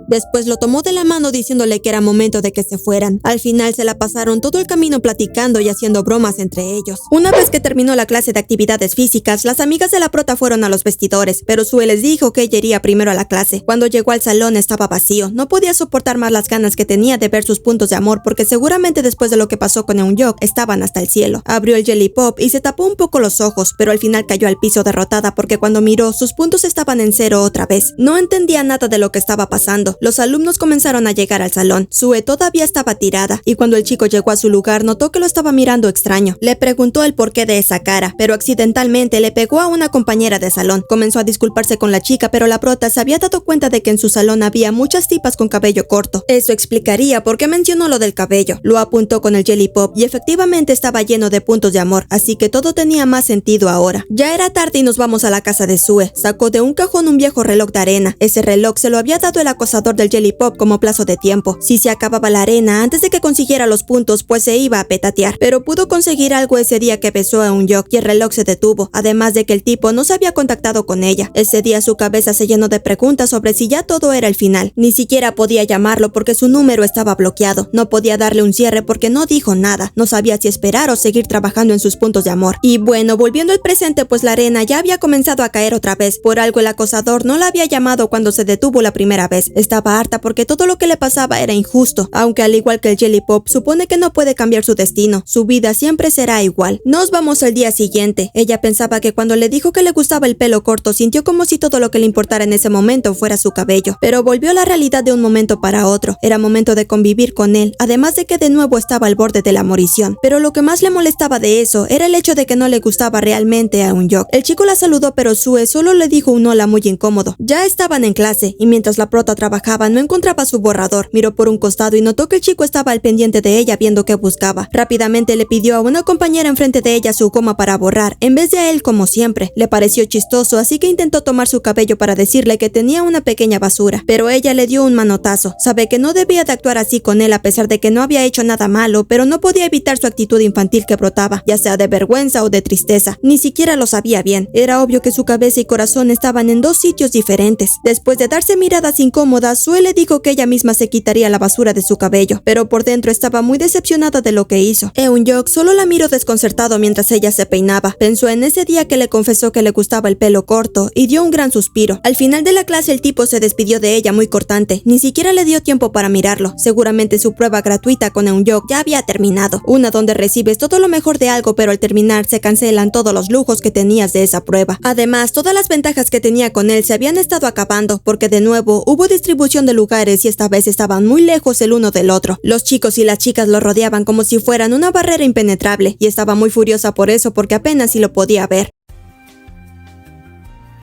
Después lo tomó de la mano diciéndole que era momento de que se fueran. Al final se la pasaron todo el camino platicando y haciendo bromas entre ellos. Una vez que terminó la clase de actividades físicas, las amigas de la prota fueron a los vestidores, pero Sue les dijo que ella iría primero a la clase. Cuando llegó al salón estaba vacío. No podía soportar más las ganas que tenía de ver sus puntos de amor porque seguramente después de lo que pasó con Eun-Yok estaban hasta el cielo. Abrió el Jelly Pop y se tapó un poco los ojos, pero al final cayó al piso derrotada porque cuando miró sus puntos estaban en cero otra vez. No entendía nada de lo que estaba pasando. Los alumnos comenzaron a llegar al salón. Sue todavía estaba tirada y cuando el chico llegó a su lugar notó que lo estaba mirando extraño. Le preguntó el porqué de esa cara, pero accidentalmente le pegó a una compañera de salón. Comenzó a disculparse con la chica, pero la prota se había dado cuenta de que en su salón había muchas tipas con cabello corto. Eso explicaría por qué mencionó lo del cabello. Lo apuntó con el Jelly Pop y efectivamente estaba lleno de puntos de amor, así que todo tenía más sentido ahora. Ya era tarde y nos vamos a la casa de Sue. Sacó de un cajón un viejo reloj de arena. Ese reloj se lo había dado el acosador del Jelly Pop como plazo de tiempo. Si se acababa la arena antes de que consiguiera los puntos, pues se iba a petatear. Pero pudo conseguir algo ese día que besó a Eun-Yok y el reloj se detuvo, además de que el tipo no se había contactado con ella. Ese día su cabeza se llenó de preguntas sobre si ya todo era el final. Ni siquiera podía llamarlo porque su número estaba bloqueado. No podía darle un cierre porque no dijo nada. No sabía si esperar o seguir trabajando en sus puntos de amor. Y bueno, volviendo al presente, pues la arena ya había comenzado a caer otra vez. Por algo el acosador no la había llamado cuando se detuvo la primera vez. Estaba harta porque todo lo que le pasaba era injusto, aunque al igual que el Jelly Pop supone que no puede cambiar su destino. Su vida siempre será igual. Nos vamos al día siguiente. Ella pensaba que cuando le dijo que le gustaba el pelo corto, sintió como si todo lo que le importara en ese momento fuera su cabello. Pero volvió a la realidad de un momento para otro. Era momento de convivir con él, además de que de nuevo estaba al borde de la morición. Pero lo que más le molestaba de eso era el hecho de que no le gustaba realmente a Eun-Yok. El chico la saludó, pero Sue solo le dijo un hola muy incómodo. Ya estaban en clase, y mientras la prota trabajaba no encontraba su borrador. Miró por un costado y notó que el chico estaba al pendiente de ella viendo qué buscaba. Rápidamente le pidió a una compañera enfrente de ella su goma para borrar, en vez de a él como siempre. Le pareció chistoso, así que intentó tomar su cabello para decirle que tenía una pequeña basura, pero ella le dio un manotazo. Sabe que no debía de actuar así con él a pesar de que no había hecho nada malo, pero no podía evitar su actitud infantil que brotaba, ya sea de vergüenza o de tristeza. Ni siquiera lo sabía bien. Era obvio que su cabeza y corazón estaban en dos sitios diferentes. Después de darse miradas incómodas, Sue le dijo que ella misma se quitaría la basura de su cabello, pero por dentro estaba muy decepcionada de lo que hizo. Eun-Yok solo la miró desconcertado mientras ella se peinaba. Pensó en ese día que le confesó que le gustaba el pelo corto y dio un gran suspiro. Al final de la clase el tipo se despidió de ella muy cortante. Ni siquiera le dio tiempo para mirarlo. Seguramente su prueba gratuita con Eun-Yok ya había terminado. Una donde recibes todo lo mejor de algo, pero al terminar se cancelan todos los lujos que tenías de esa prueba. Además, todas las ventajas que tenía con él se habían estado acabando, porque de nuevo hubo distribución de lugares y esta vez estaban muy lejos el uno del otro. Los chicos y las chicas lo rodeaban como si fueran una barrera impenetrable, y estaba muy furiosa por eso porque apenas si lo podía ver.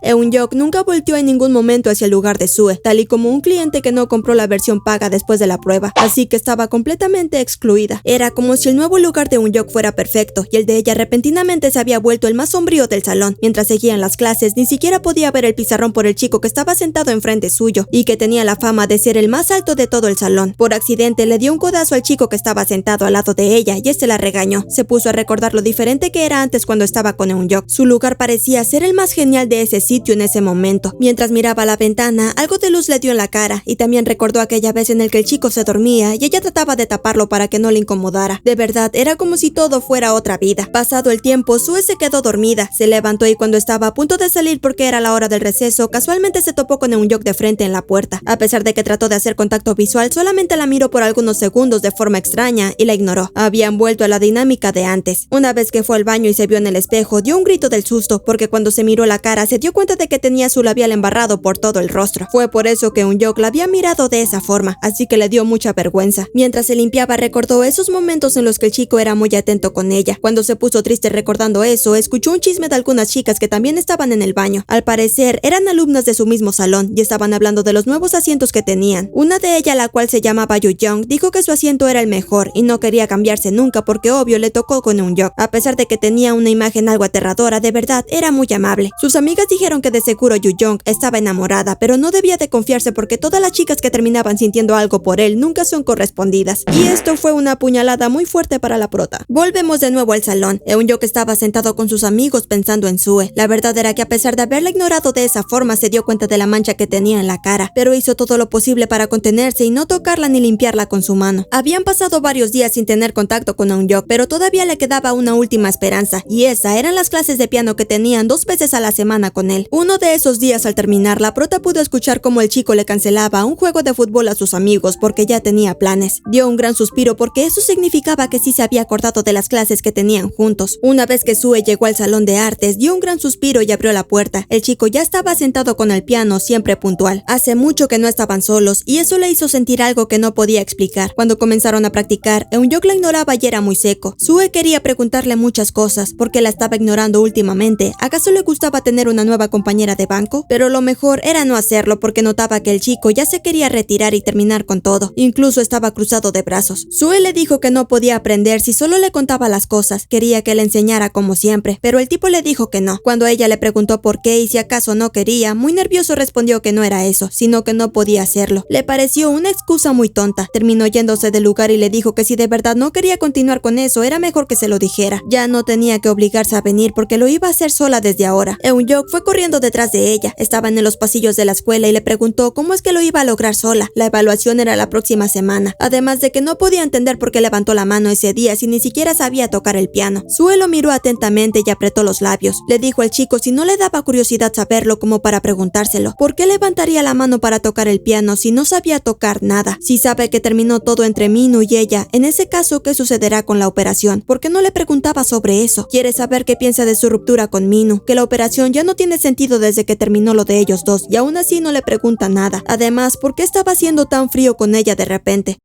Eun-Yok nunca volteó en ningún momento hacia el lugar de Sue, tal y como un cliente que no compró la versión paga después de la prueba, así que estaba completamente excluida. Era como si el nuevo lugar de Eun-Yok fuera perfecto, y el de ella repentinamente se había vuelto el más sombrío del salón. Mientras seguían las clases, ni siquiera podía ver el pizarrón por el chico que estaba sentado enfrente suyo, y que tenía la fama de ser el más alto de todo el salón. Por accidente le dio un codazo al chico que estaba sentado al lado de ella, y este la regañó. Se puso a recordar lo diferente que era antes cuando estaba con Eun-Yok. Su lugar parecía ser el más genial de ese sitio en ese momento. Mientras miraba a la ventana, algo de luz le dio en la cara y también recordó aquella vez en el que el chico se dormía y ella trataba de taparlo para que no le incomodara. De verdad, era como si todo fuera otra vida. Pasado el tiempo, Sue se quedó dormida. Se levantó y cuando estaba a punto de salir porque era la hora del receso, casualmente se topó con Eun-Yok de frente en la puerta. A pesar de que trató de hacer contacto visual, solamente la miró por algunos segundos de forma extraña y la ignoró. Habían vuelto a la dinámica de antes. Una vez que fue al baño y se vio en el espejo, dio un grito del susto porque cuando se miró la cara se dio cuenta de que tenía su labial embarrado por todo el rostro. Fue por eso que Eun-Yok la había mirado de esa forma, así que le dio mucha vergüenza. Mientras se limpiaba recordó esos momentos en los que el chico era muy atento con ella. Cuando se puso triste recordando eso, escuchó un chisme de algunas chicas que también estaban en el baño. Al parecer eran alumnas de su mismo salón y estaban hablando de los nuevos asientos que tenían. Una de ellas, la cual se llamaba Yu-Young, dijo que su asiento era el mejor y no quería cambiarse nunca porque obvio le tocó con Eun-Yok. A pesar de que tenía una imagen algo aterradora, de verdad era muy amable. Sus amigas dijeron dijeron que de seguro Yu-jung estaba enamorada, pero no debía de confiarse porque todas las chicas que terminaban sintiendo algo por él nunca son correspondidas. Y esto fue una puñalada muy fuerte para la prota. Volvemos de nuevo al salón. Eun-jung estaba sentado con sus amigos pensando en Sue. La verdad era que a pesar de haberla ignorado de esa forma, se dio cuenta de la mancha que tenía en la cara, pero hizo todo lo posible para contenerse y no tocarla ni limpiarla con su mano. Habían pasado varios días sin tener contacto con Eun-jung, pero todavía le quedaba una última esperanza, y esa eran las clases de piano que tenían 2 veces a la semana con él. Uno de esos días, al terminar, la prota pudo escuchar cómo el chico le cancelaba un juego de fútbol a sus amigos porque ya tenía planes. Dio un gran suspiro porque eso significaba que sí se había acordado de las clases que tenían juntos. Una vez que Sue llegó al salón de artes, dio un gran suspiro y abrió la puerta. El chico ya estaba sentado con el piano, siempre puntual. Hace mucho que no estaban solos, y eso le hizo sentir algo que no podía explicar. Cuando comenzaron a practicar, Eun-jung la ignoraba y era muy seco. Sue quería preguntarle muchas cosas, porque la estaba ignorando últimamente. ¿Acaso le gustaba tener una nueva compañera de banco? Pero lo mejor era no hacerlo porque notaba que el chico ya se quería retirar y terminar con todo. Incluso estaba cruzado de brazos. Sue le dijo que no podía aprender si solo le contaba las cosas. Quería que le enseñara como siempre, pero el tipo le dijo que no. Cuando ella le preguntó por qué y si acaso no quería, muy nervioso respondió que no era eso, sino que no podía hacerlo. Le pareció una excusa muy tonta. Terminó yéndose del lugar y le dijo que si de verdad no quería continuar con eso, era mejor que se lo dijera. Ya no tenía que obligarse a venir porque lo iba a hacer sola desde ahora. Eun-jung fue corriendo detrás de ella. Estaban en los pasillos de la escuela y le preguntó cómo es que lo iba a lograr sola. La evaluación era la próxima semana. Además de que no podía entender por qué levantó la mano ese día si ni siquiera sabía tocar el piano. Sue lo miró atentamente y apretó los labios. Le dijo al chico si no le daba curiosidad saberlo como para preguntárselo. ¿Por qué levantaría la mano para tocar el piano si no sabía tocar nada? Si sabe que terminó todo entre Minwoo y ella, en ese caso, ¿qué sucederá con la operación? ¿Por qué no le preguntaba sobre eso? Quiere saber qué piensa de su ruptura con Minwoo, que la operación ya no tiene sentido desde que terminó lo de ellos dos, y aún así no le pregunta nada. Además, ¿por qué estaba siendo tan frío con ella de repente?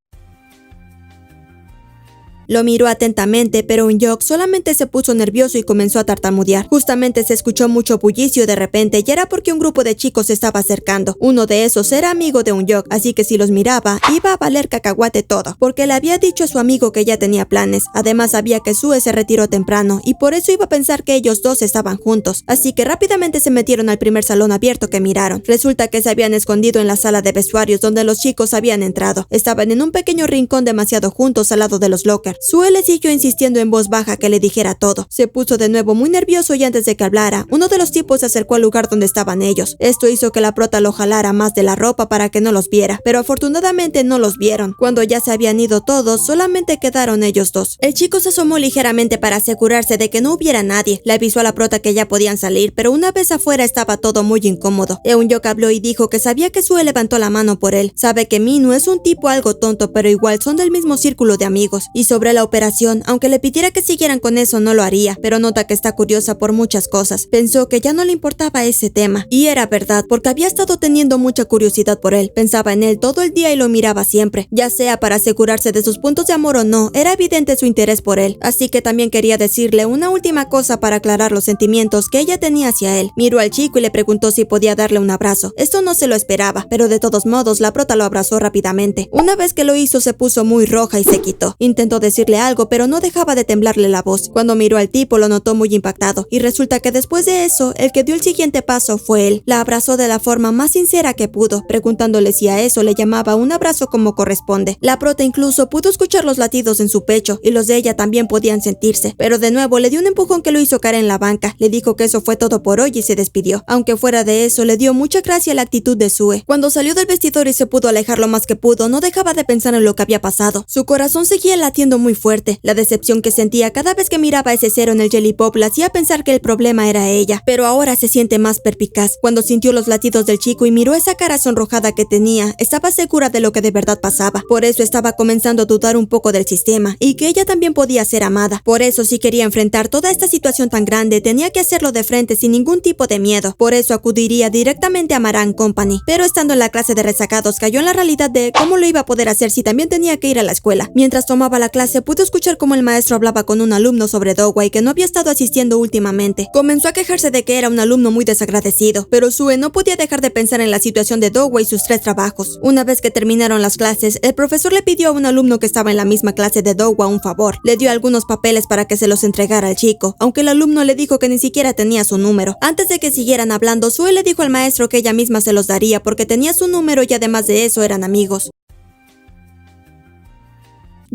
Lo miró atentamente, pero Eun-jung solamente se puso nervioso y comenzó a tartamudear. Justamente se escuchó mucho bullicio de repente y era porque un grupo de chicos se estaba acercando. Uno de esos era amigo de Eun-jung, así que si los miraba, iba a valer cacahuate todo, porque le había dicho a su amigo que ya tenía planes. Además sabía que Sue se retiró temprano y por eso iba a pensar que ellos dos estaban juntos. Así que rápidamente se metieron al primer salón abierto que miraron. Resulta que se habían escondido en la sala de vestuarios donde los chicos habían entrado. Estaban en un pequeño rincón demasiado juntos al lado de los lockers. Sue le siguió insistiendo en voz baja que le dijera todo. Se puso de nuevo muy nervioso y antes de que hablara, uno de los tipos se acercó al lugar donde estaban ellos. Esto hizo que la prota lo jalara más de la ropa para que no los viera, pero afortunadamente no los vieron. Cuando ya se habían ido todos, solamente quedaron ellos dos. El chico se asomó ligeramente para asegurarse de que no hubiera nadie. Le avisó a la prota que ya podían salir, pero una vez afuera estaba todo muy incómodo. Eun-jung habló y dijo que sabía que Sue levantó la mano por él. Sabe que Minwoo es un tipo algo tonto, pero igual son del mismo círculo de amigos. Y sobre la operación, aunque le pidiera que siguieran con eso, no lo haría, pero nota que está curiosa por muchas cosas. Pensó que ya no le importaba ese tema. Y era verdad, porque había estado teniendo mucha curiosidad por él. Pensaba en él todo el día y lo miraba siempre. Ya sea para asegurarse de sus puntos de amor o no, era evidente su interés por él. Así que también quería decirle una última cosa para aclarar los sentimientos que ella tenía hacia él. Miró al chico y le preguntó si podía darle un abrazo. Esto no se lo esperaba, pero de todos modos la prota lo abrazó rápidamente. Una vez que lo hizo, se puso muy roja y se quitó. Intentó decirle algo, pero no dejaba de temblarle la voz. Cuando miró al tipo, lo notó muy impactado, y resulta que después de eso, el que dio el siguiente paso fue él. La abrazó de la forma más sincera que pudo, preguntándole si a eso le llamaba un abrazo como corresponde. La prota incluso pudo escuchar los latidos en su pecho, y los de ella también podían sentirse, pero de nuevo le dio un empujón que lo hizo caer en la banca. Le dijo que eso fue todo por hoy y se despidió. Aunque fuera de eso, le dio mucha gracia la actitud de Sue. Cuando salió del vestidor y se pudo alejar lo más que pudo, no dejaba de pensar en lo que había pasado. Su corazón seguía latiendo muy fuerte. La decepción que sentía cada vez que miraba ese cero en el Jelly Pop la hacía pensar que el problema era ella, pero ahora se siente más perspicaz. Cuando sintió los latidos del chico y miró esa cara sonrojada que tenía, estaba segura de lo que de verdad pasaba. Por eso estaba comenzando a dudar un poco del sistema y que ella también podía ser amada. Por eso, si quería enfrentar toda esta situación tan grande, tenía que hacerlo de frente sin ningún tipo de miedo. Por eso acudiría directamente a Maran Company. Pero estando en la clase de rezagados, cayó en la realidad de cómo lo iba a poder hacer si también tenía que ir a la escuela. Mientras tomaba la clase, se pudo escuchar cómo el maestro hablaba con un alumno sobre Dohwa y que no había estado asistiendo últimamente. Comenzó a quejarse de que era un alumno muy desagradecido, pero Sue no podía dejar de pensar en la situación de Dohwa y sus 3 trabajos. Una vez que terminaron las clases, el profesor le pidió a un alumno que estaba en la misma clase de Dohwa un favor. Le dio algunos papeles para que se los entregara al chico, aunque el alumno le dijo que ni siquiera tenía su número. Antes de que siguieran hablando, Sue le dijo al maestro que ella misma se los daría porque tenía su número y además de eso eran amigos.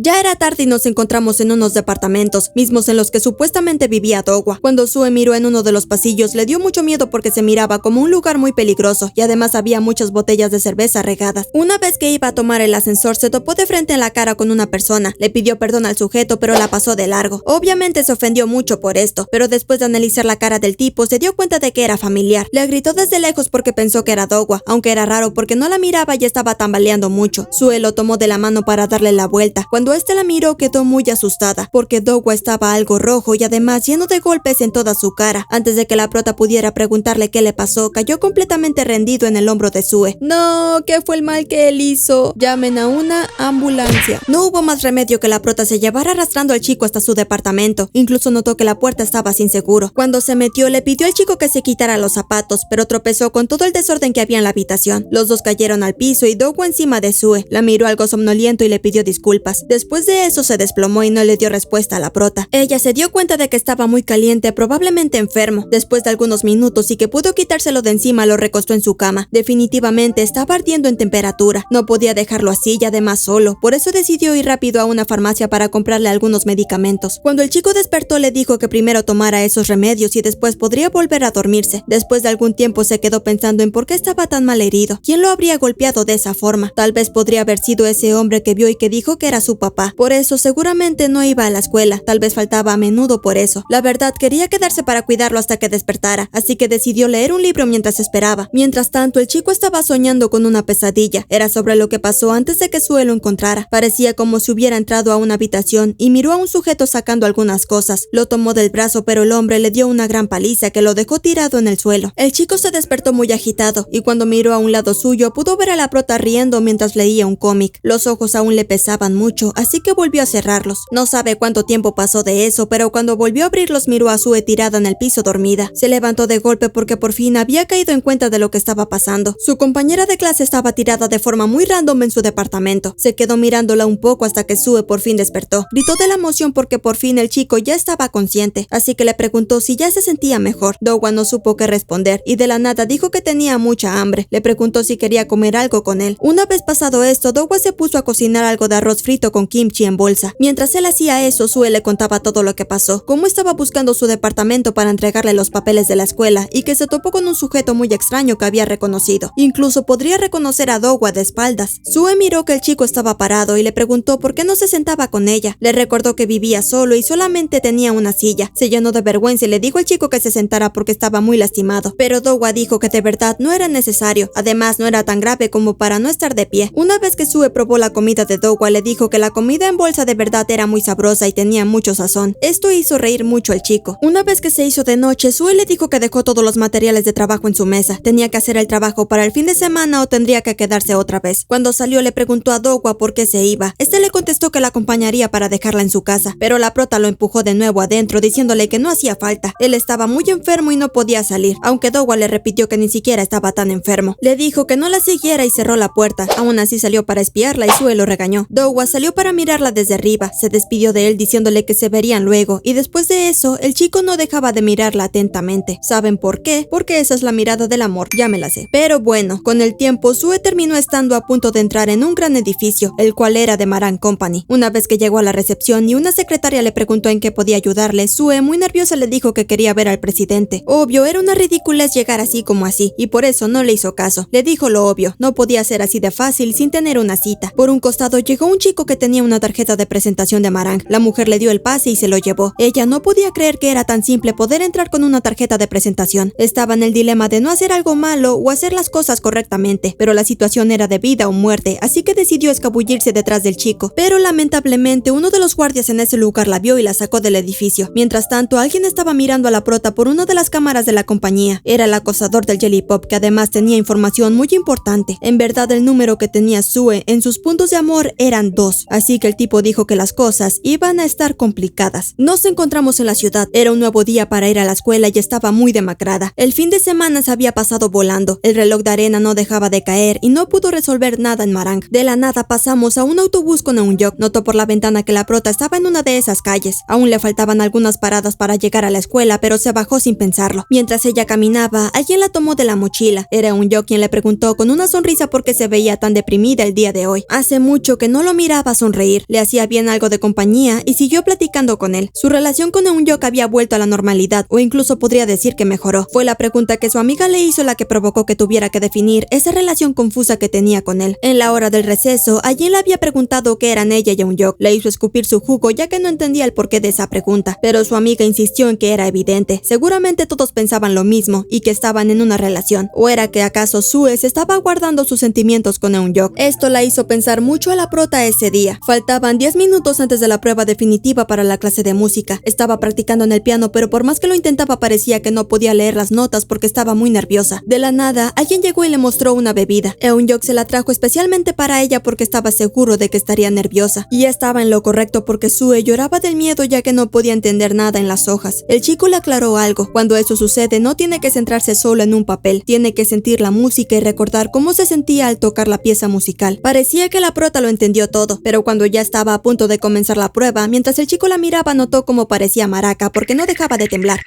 Ya era tarde y nos encontramos en unos departamentos, mismos en los que supuestamente vivía Dohwa. Cuando Sue miró en uno de los pasillos, le dio mucho miedo porque se miraba como un lugar muy peligroso y además había muchas botellas de cerveza regadas. Una vez que iba a tomar el ascensor, se topó de frente en la cara con una persona. Le pidió perdón al sujeto, pero la pasó de largo. Obviamente se ofendió mucho por esto, pero después de analizar la cara del tipo, se dio cuenta de que era familiar. Le gritó desde lejos porque pensó que era Dohwa, aunque era raro porque no la miraba y estaba tambaleando mucho. Sue lo tomó de la mano para darle la vuelta. Cuando este la miró, quedó muy asustada, porque Dohwa estaba algo rojo y además lleno de golpes en toda su cara. Antes de que la prota pudiera preguntarle qué le pasó, cayó completamente rendido en el hombro de Sue. No, ¿qué fue el mal que él hizo? Llamen a una ambulancia. No hubo más remedio que la prota se llevara arrastrando al chico hasta su departamento. Incluso notó que la puerta estaba sin seguro. Cuando se metió, le pidió al chico que se quitara los zapatos, pero tropezó con todo el desorden que había en la habitación. Los dos cayeron al piso y Dohwa encima de Sue. La miró algo somnoliento y le pidió disculpas. Después de eso se desplomó y no le dio respuesta a la prota. Ella se dio cuenta de que estaba muy caliente, probablemente enfermo. Después de algunos minutos y que pudo quitárselo de encima, lo recostó en su cama. Definitivamente estaba ardiendo en temperatura. No podía dejarlo así y además solo. Por eso decidió ir rápido a una farmacia para comprarle algunos medicamentos. Cuando el chico despertó, le dijo que primero tomara esos remedios y después podría volver a dormirse. Después de algún tiempo se quedó pensando en por qué estaba tan mal herido. ¿Quién lo habría golpeado de esa forma? Tal vez podría haber sido ese hombre que vio y que dijo que era su papá. Por eso seguramente no iba a la escuela, tal vez faltaba a menudo por eso. La verdad, quería quedarse para cuidarlo hasta que despertara, así que decidió leer un libro mientras esperaba. Mientras tanto, el chico estaba soñando con una pesadilla. Era sobre lo que pasó antes de que Sue lo encontrara. Parecía como si hubiera entrado a una habitación y miró a un sujeto sacando algunas cosas. Lo tomó del brazo, pero el hombre le dio una gran paliza que lo dejó tirado en el suelo. El chico se despertó muy agitado y cuando miró a un lado suyo pudo ver a la prota riendo mientras leía un cómic. Los ojos aún le pesaban mucho, así que volvió a cerrarlos. No sabe cuánto tiempo pasó de eso, pero cuando volvió a abrirlos miró a Sue tirada en el piso dormida. Se levantó de golpe porque por fin había caído en cuenta de lo que estaba pasando. Su compañera de clase estaba tirada de forma muy random en su departamento. Se quedó mirándola un poco hasta que Sue por fin despertó. Gritó de la emoción porque por fin el chico ya estaba consciente, así que le preguntó si ya se sentía mejor. Dohwa no supo qué responder y de la nada dijo que tenía mucha hambre. Le preguntó si quería comer algo con él. Una vez pasado esto, Dohwa se puso a cocinar algo de arroz frito con kimchi en bolsa. Mientras él hacía eso, Sue le contaba todo lo que pasó, cómo estaba buscando su departamento para entregarle los papeles de la escuela y que se topó con un sujeto muy extraño que había reconocido. Incluso podría reconocer a Dohwa de espaldas. Sue miró que el chico estaba parado y le preguntó por qué no se sentaba con ella. Le recordó que vivía solo y solamente tenía una silla. Se llenó de vergüenza y le dijo al chico que se sentara porque estaba muy lastimado. Pero Dohwa dijo que de verdad no era necesario. Además, no era tan grave como para no estar de pie. Una vez que Sue probó la comida de Dohwa, le dijo que la comida en bolsa de verdad era muy sabrosa y tenía mucho sazón. Esto hizo reír mucho al chico. Una vez que se hizo de noche, Sue le dijo que dejó todos los materiales de trabajo en su mesa. Tenía que hacer el trabajo para el fin de semana o tendría que quedarse otra vez. Cuando salió le preguntó a Dohwa por qué se iba. Este le contestó que la acompañaría para dejarla en su casa, pero la prota lo empujó de nuevo adentro diciéndole que no hacía falta. Él estaba muy enfermo y no podía salir, aunque Dohwa le repitió que ni siquiera estaba tan enfermo. Le dijo que no la siguiera y cerró la puerta. Aún así salió para espiarla y Sue lo regañó. Dohwa salió para mirarla desde arriba. Se despidió de él diciéndole que se verían luego y después de eso el chico no dejaba de mirarla atentamente. ¿Saben por qué? Porque esa es la mirada del amor, ya me la sé. Pero bueno, con el tiempo Sue terminó estando a punto de entrar en un gran edificio, el cual era de Marang Company. Una vez que llegó a la recepción y una secretaria le preguntó en qué podía ayudarle, Sue muy nerviosa le dijo que quería ver al presidente. Obvio, era una ridiculez llegar así como así y por eso no le hizo caso. Le dijo lo obvio, no podía ser así de fácil sin tener una cita. Por un costado llegó un chico que tenía una tarjeta de presentación de Marang. La mujer le dio el pase y se lo llevó. Ella no podía creer que era tan simple poder entrar con una tarjeta de presentación. Estaba en el dilema de no hacer algo malo o hacer las cosas correctamente, pero la situación era de vida o muerte, así que decidió escabullirse detrás del chico. Pero lamentablemente uno de los guardias en ese lugar la vio y la sacó del edificio. Mientras tanto, alguien estaba mirando a la prota por una de las cámaras de la compañía. Era el acosador del Jelly Pop, que además tenía información muy importante. En verdad, el número que tenía Sue en sus puntos de amor eran 2, así que el tipo dijo que las cosas iban a estar complicadas. Nos encontramos en la ciudad. Era un nuevo día para ir a la escuela y estaba muy demacrada. El fin de semana se había pasado volando. El reloj de arena no dejaba de caer y no pudo resolver nada en Marang. De la nada pasamos a un autobús con Eun-yok. Notó por la ventana que la prota estaba en una de esas calles. Aún le faltaban algunas paradas para llegar a la escuela, pero se bajó sin pensarlo. Mientras ella caminaba, alguien la tomó de la mochila. Era Eun-yok quien le preguntó con una sonrisa por qué se veía tan deprimida el día de hoy. Hace mucho que no lo miraba sonreír. Le hacía bien algo de compañía y siguió platicando con él. Su relación con Eun-yok había vuelto a la normalidad, o incluso podría decir que mejoró. Fue la pregunta que su amiga le hizo la que provocó que tuviera que definir esa relación confusa que tenía con él. En la hora del receso, Ajin le había preguntado qué eran ella y Eun-yok. Le hizo escupir su jugo ya que no entendía el porqué de esa pregunta, pero su amiga insistió en que era evidente. Seguramente todos pensaban lo mismo y que estaban en una relación. ¿O era que acaso Sue se estaba guardando sus sentimientos con Eun-yok? Esto la hizo pensar mucho a la prota ese día. Faltaban 10 minutos antes de la prueba definitiva para la clase de música. Estaba practicando en el piano, pero por más que lo intentaba parecía que no podía leer las notas porque estaba muy nerviosa. De la nada, alguien llegó y le mostró una bebida. Eun-yok se la trajo especialmente para ella porque estaba seguro de que estaría nerviosa. Y estaba en lo correcto porque Sue lloraba del miedo ya que no podía entender nada en las hojas. El chico le aclaró algo. Cuando eso sucede, no tiene que centrarse solo en un papel. Tiene que sentir la música y recordar cómo se sentía al tocar la pieza musical. Parecía que la prota lo entendió todo, pero cuando ya estaba a punto de comenzar la prueba, mientras el chico la miraba, notó cómo parecía maraca porque no dejaba de temblar.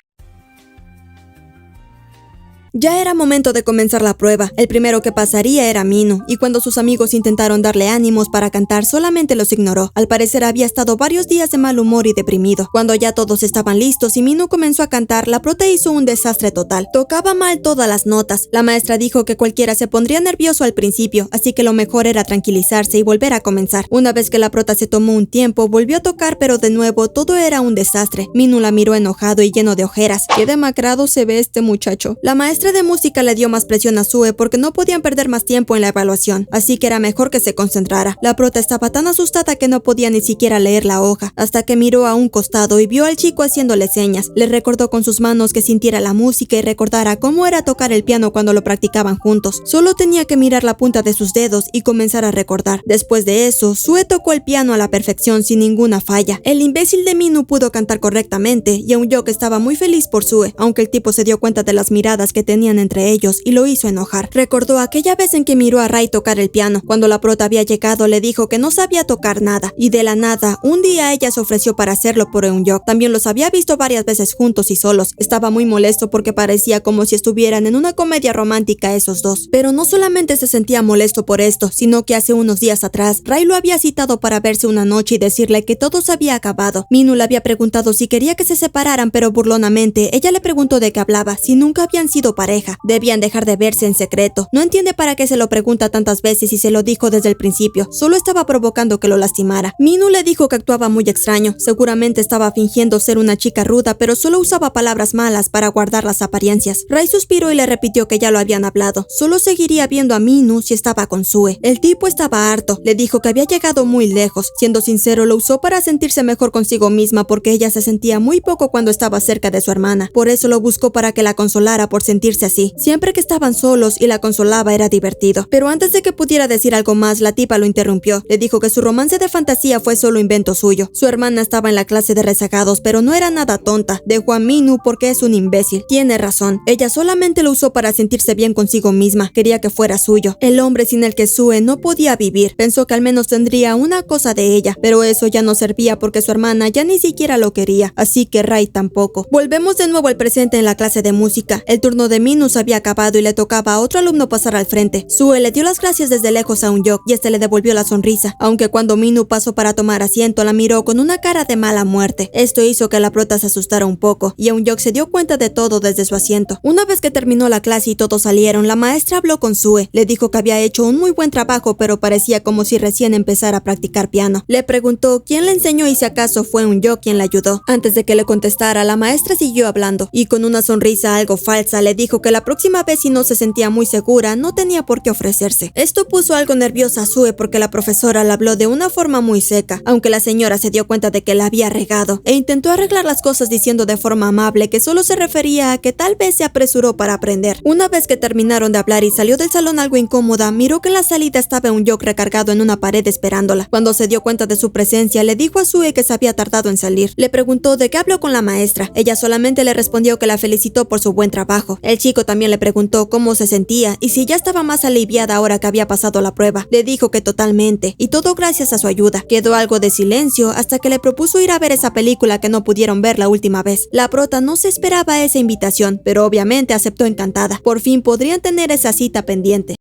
Ya era momento de comenzar la prueba. El primero que pasaría era Minu, y cuando sus amigos intentaron darle ánimos para cantar, solamente los ignoró. Al parecer había estado varios días de mal humor y deprimido. Cuando ya todos estaban listos y Minu comenzó a cantar, la prota hizo un desastre total. Tocaba mal todas las notas. La maestra dijo que cualquiera se pondría nervioso al principio, así que lo mejor era tranquilizarse y volver a comenzar. Una vez que la prota se tomó un tiempo, volvió a tocar, pero de nuevo todo era un desastre. Minu la miró enojado y lleno de ojeras. ¡Qué demacrado se ve este muchacho! La maestra de música le dio más presión a Sue porque no podían perder más tiempo en la evaluación, así que era mejor que se concentrara. La prota estaba tan asustada que no podía ni siquiera leer la hoja, hasta que miró a un costado y vio al chico haciéndole señas. Le recordó con sus manos que sintiera la música y recordara cómo era tocar el piano cuando lo practicaban juntos. Solo tenía que mirar la punta de sus dedos y comenzar a recordar. Después de eso, Sue tocó el piano a la perfección sin ninguna falla. El imbécil de Minu pudo cantar correctamente y Eun-yok estaba muy feliz por Sue, aunque el tipo se dio cuenta de las miradas que tenían entre ellos y lo hizo enojar. Recordó aquella vez en que miró a Rai tocar el piano. Cuando la prota había llegado, le dijo que no sabía tocar nada, y de la nada, un día ella se ofreció para hacerlo por Eun-yok. También los había visto varias veces juntos y solos. Estaba muy molesto porque parecía como si estuvieran en una comedia romántica esos dos. Pero no solamente se sentía molesto por esto, sino que hace unos días atrás, Rai lo había citado para verse una noche y decirle que todo se había acabado. Minu le había preguntado si quería que se separaran, pero burlonamente, ella le preguntó de qué hablaba, si nunca habían sido pareja. Debían dejar de verse en secreto. No entiende para qué se lo pregunta tantas veces y se lo dijo desde el principio. Solo estaba provocando que lo lastimara. Minu le dijo que actuaba muy extraño. Seguramente estaba fingiendo ser una chica ruda, pero solo usaba palabras malas para guardar las apariencias. Rai suspiró y le repitió que ya lo habían hablado. Solo seguiría viendo a Minu si estaba con Sue. El tipo estaba harto. Le dijo que había llegado muy lejos. Siendo sincero, lo usó para sentirse mejor consigo misma porque ella se sentía muy poco cuando estaba cerca de su hermana. Por eso lo buscó para que la consolara por sentirse así. Siempre que estaban solos y la consolaba era divertido. Pero antes de que pudiera decir algo más, la tipa lo interrumpió. Le dijo que su romance de fantasía fue solo invento suyo. Su hermana estaba en la clase de rezagados, pero no era nada tonta. Dejó a Minu porque es un imbécil. Tiene razón. Ella solamente lo usó para sentirse bien consigo misma. Quería que fuera suyo. El hombre sin el que Sue no podía vivir. Pensó que al menos tendría una cosa de ella, pero eso ya no servía porque su hermana ya ni siquiera lo quería. Así que Rai tampoco. Volvemos de nuevo al presente en la clase de música. El turno de Minu se había acabado y le tocaba a otro alumno pasar al frente. Sue le dio las gracias desde lejos a Eun-yok y este le devolvió la sonrisa, aunque cuando Minu pasó para tomar asiento la miró con una cara de mala muerte. Esto hizo que la prota se asustara un poco y Eun-yok se dio cuenta de todo desde su asiento. Una vez que terminó la clase y todos salieron, la maestra habló con Sue. Le dijo que había hecho un muy buen trabajo, pero parecía como si recién empezara a practicar piano. Le preguntó quién le enseñó y si acaso fue Eun-yok quien la ayudó. Antes de que le contestara, la maestra siguió hablando y con una sonrisa algo falsa le dijo dijo que la próxima vez si no se sentía muy segura, no tenía por qué ofrecerse. Esto puso algo nerviosa a Sue porque la profesora la habló de una forma muy seca, aunque la señora se dio cuenta de que la había regado, e intentó arreglar las cosas diciendo de forma amable que solo se refería a que tal vez se apresuró para aprender. Una vez que terminaron de hablar y salió del salón algo incómoda, miró que en la salida estaba un Young recargado en una pared esperándola. Cuando se dio cuenta de su presencia, le dijo a Sue que se había tardado en salir. Le preguntó de qué habló con la maestra. Ella solamente le respondió que la felicitó por su buen trabajo. El chico también le preguntó cómo se sentía y si ya estaba más aliviada ahora que había pasado la prueba. Le dijo que totalmente, y todo gracias a su ayuda. Quedó algo de silencio hasta que le propuso ir a ver esa película que no pudieron ver la última vez. La prota no se esperaba esa invitación, pero obviamente aceptó encantada. Por fin podrían tener esa cita pendiente.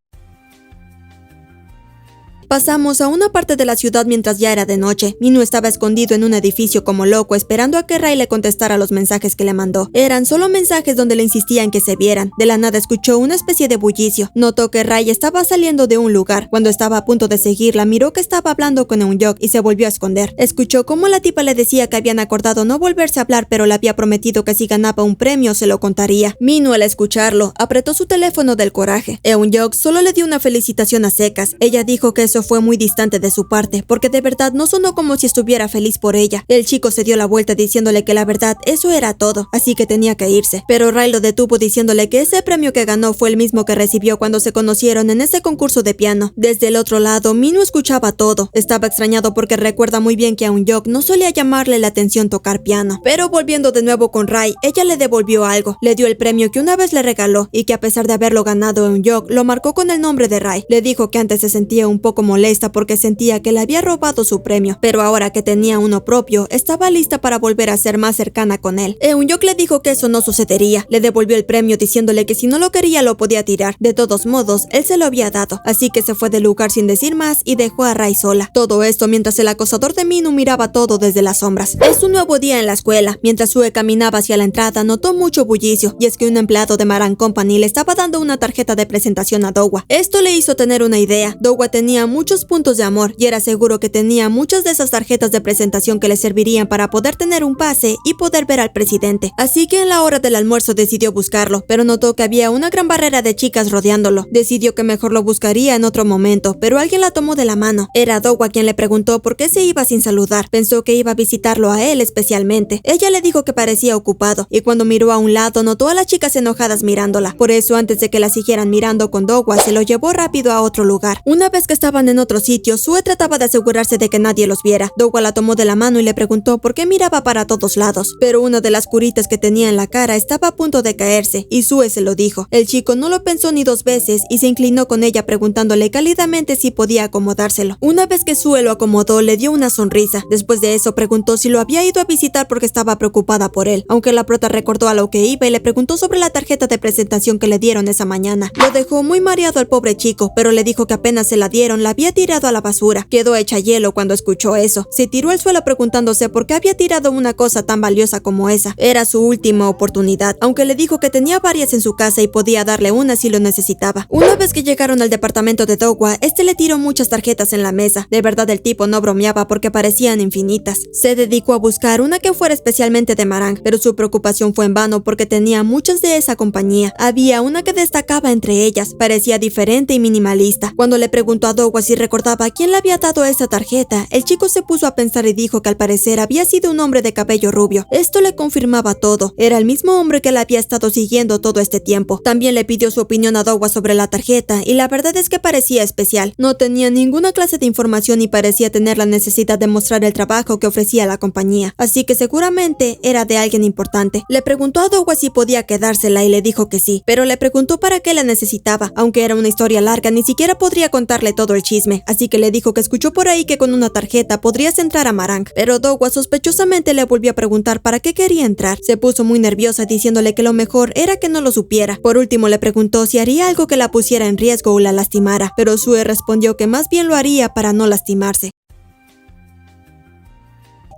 Pasamos a una parte de la ciudad mientras ya era de noche. Minu estaba escondido en un edificio como loco, esperando a que Ray le contestara los mensajes que le mandó. Eran solo mensajes donde le insistía en que se vieran. De la nada escuchó una especie de bullicio. Notó que Ray estaba saliendo de un lugar. Cuando estaba a punto de seguirla, miró que estaba hablando con Eun-Young y se volvió a esconder. Escuchó cómo la tipa le decía que habían acordado no volverse a hablar, pero le había prometido que si ganaba un premio se lo contaría. Minu, al escucharlo, apretó su teléfono del coraje. Eun-Young solo le dio una felicitación a secas. Ella dijo que eso fue muy distante de su parte, porque de verdad no sonó como si estuviera feliz por ella. El chico se dio la vuelta diciéndole que la verdad eso era todo, así que tenía que irse. Pero Ray lo detuvo diciéndole que ese premio que ganó fue el mismo que recibió cuando se conocieron en ese concurso de piano. Desde el otro lado, Minu escuchaba todo. Estaba extrañado porque recuerda muy bien que a Eun-Young no solía llamarle la atención tocar piano. Pero volviendo de nuevo con Ray, ella le devolvió algo. Le dio el premio que una vez le regaló y que a pesar de haberlo ganado Eun-Young, lo marcó con el nombre de Ray. Le dijo que antes se sentía un poco molesta porque sentía que le había robado su premio, pero ahora que tenía uno propio, estaba lista para volver a ser más cercana con él. Eun-Young le dijo que eso no sucedería. Le devolvió el premio diciéndole que si no lo quería lo podía tirar. De todos modos, él se lo había dado, así que se fue del lugar sin decir más y dejó a Ray sola. Todo esto mientras el acosador de Minu miraba todo desde las sombras. Es un nuevo día en la escuela. Mientras Sue caminaba hacia la entrada, notó mucho bullicio, y es que un empleado de Marang Company le estaba dando una tarjeta de presentación a Dowa. Esto le hizo tener una idea. Dowa tenía muchos puntos de amor y era seguro que tenía muchas de esas tarjetas de presentación que le servirían para poder tener un pase y poder ver al presidente. Así que en la hora del almuerzo decidió buscarlo, pero notó que había una gran barrera de chicas rodeándolo. Decidió que mejor lo buscaría en otro momento, pero alguien la tomó de la mano. Era Dowa quien le preguntó por qué se iba sin saludar. Pensó que iba a visitarlo a él especialmente. Ella le dijo que parecía ocupado, y cuando miró a un lado notó a las chicas enojadas mirándola. Por eso, antes de que la siguieran mirando con Dowa, se lo llevó rápido a otro lugar. Una vez que estaban en otro sitio, Sue trataba de asegurarse de que nadie los viera. Dowa la tomó de la mano y le preguntó por qué miraba para todos lados, pero una de las curitas que tenía en la cara estaba a punto de caerse, y Sue se lo dijo. El chico no lo pensó ni dos veces y se inclinó con ella preguntándole cálidamente si podía acomodárselo. Una vez que Sue lo acomodó, le dio una sonrisa. Después de eso preguntó si lo había ido a visitar porque estaba preocupada por él, aunque la prota recordó a lo que iba y le preguntó sobre la tarjeta de presentación que le dieron esa mañana. Lo dejó muy mareado al pobre chico, pero le dijo que apenas se la dieron la había tirado a la basura. Quedó hecha hielo cuando escuchó eso. Se tiró al suelo preguntándose por qué había tirado una cosa tan valiosa como esa. Era su última oportunidad, aunque le dijo que tenía varias en su casa y podía darle una si lo necesitaba. Una vez que llegaron al departamento de Dowa, este le tiró muchas tarjetas en la mesa. De verdad el tipo no bromeaba porque parecían infinitas. Se dedicó a buscar una que fuera especialmente de Marang, pero su preocupación fue en vano porque tenía muchas de esa compañía. Había una que destacaba entre ellas, parecía diferente y minimalista. Cuando le preguntó a Dowa si recordaba quién le había dado esa tarjeta, el chico se puso a pensar y dijo que al parecer había sido un hombre de cabello rubio. Esto le confirmaba todo. Era el mismo hombre que la había estado siguiendo todo este tiempo. También le pidió su opinión a Dowa sobre la tarjeta y la verdad es que parecía especial. No tenía ninguna clase de información y parecía tener la necesidad de mostrar el trabajo que ofrecía la compañía, así que seguramente era de alguien importante. Le preguntó a Dowa si podía quedársela y le dijo que sí, pero le preguntó para qué la necesitaba. Aunque era una historia larga, ni siquiera podría contarle todo el chisme, así que le dijo que escuchó por ahí que con una tarjeta podrías entrar a Marang, pero Dowa sospechosamente le volvió a preguntar para qué quería entrar. Se puso muy nerviosa diciéndole que lo mejor era que no lo supiera. Por último le preguntó si haría algo que la pusiera en riesgo o la lastimara, pero Sue respondió que más bien lo haría para no lastimarse.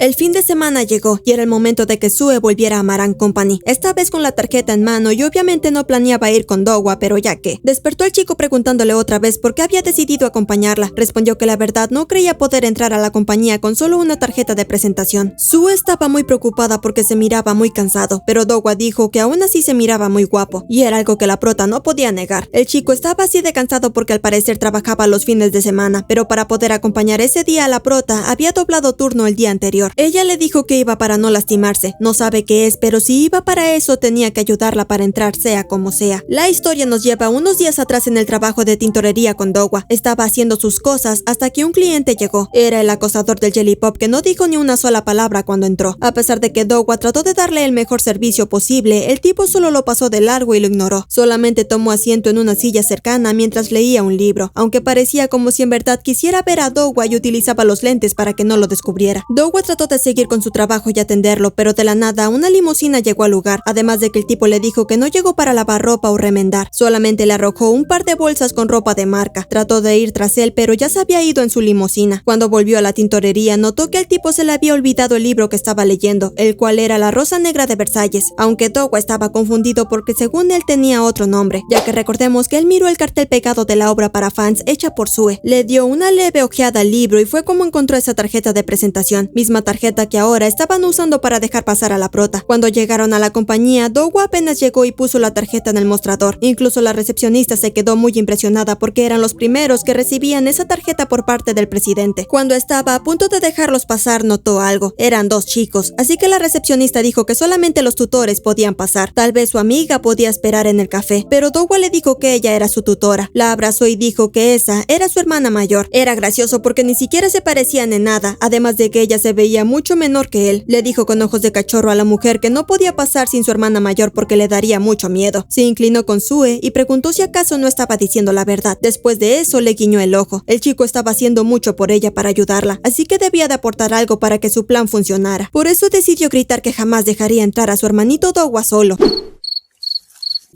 El fin de semana llegó y era el momento de que Sue volviera a Maran Company, esta vez con la tarjeta en mano y obviamente no planeaba ir con Dowa, pero ya que. Despertó al chico preguntándole otra vez por qué había decidido acompañarla. Respondió que la verdad no creía poder entrar a la compañía con solo una tarjeta de presentación. Sue estaba muy preocupada porque se miraba muy cansado, pero Dowa dijo que aún así se miraba muy guapo, y era algo que la prota no podía negar. El chico estaba así de cansado porque al parecer trabajaba los fines de semana, pero para poder acompañar ese día a la prota había doblado turno el día anterior. Ella le dijo que iba para no lastimarse, no sabe qué es, pero si iba para eso tenía que ayudarla para entrar sea como sea. La historia nos lleva unos días atrás en el trabajo de tintorería con Dowa. Estaba haciendo sus cosas hasta que un cliente llegó. Era el acosador del Jelly Pop que no dijo ni una sola palabra cuando entró. A pesar de que Dowa trató de darle el mejor servicio posible, el tipo solo lo pasó de largo y lo ignoró. Solamente tomó asiento en una silla cercana mientras leía un libro, aunque parecía como si en verdad quisiera ver a Dowa y utilizaba los lentes para que no lo descubriera. Dowa trató de seguir con su trabajo y atenderlo, pero de la nada una limusina llegó al lugar, además de que el tipo le dijo que no llegó para lavar ropa o remendar, solamente le arrojó un par de bolsas con ropa de marca. Trató de ir tras él, pero ya se había ido en su limusina. Cuando volvió a la tintorería, notó que al tipo se le había olvidado el libro que estaba leyendo, el cual era La Rosa Negra de Versalles, aunque Dowa estaba confundido porque según él tenía otro nombre, ya que recordemos que él miró el cartel pegado de la obra para fans hecha por Sue. Le dio una leve ojeada al libro y fue como encontró esa tarjeta de presentación, misma tarjeta que ahora estaban usando para dejar pasar a la prota. Cuando llegaron a la compañía, Dowa apenas llegó y puso la tarjeta en el mostrador. Incluso la recepcionista se quedó muy impresionada porque eran los primeros que recibían esa tarjeta por parte del presidente. Cuando estaba a punto de dejarlos pasar, notó algo. Eran dos chicos, así que la recepcionista dijo que solamente los tutores podían pasar. Tal vez su amiga podía esperar en el café, pero Dowa le dijo que ella era su tutora. La abrazó y dijo que esa era su hermana mayor. Era gracioso porque ni siquiera se parecían en nada, además de que ella se veía mucho menor que él. Le dijo con ojos de cachorro a la mujer que no podía pasar sin su hermana mayor porque le daría mucho miedo. Se inclinó con Sue y preguntó si acaso no estaba diciendo la verdad. Después de eso le guiñó el ojo. El chico estaba haciendo mucho por ella para ayudarla, así que debía de aportar algo para que su plan funcionara. Por eso decidió gritar que jamás dejaría entrar a su hermanito Dowa solo.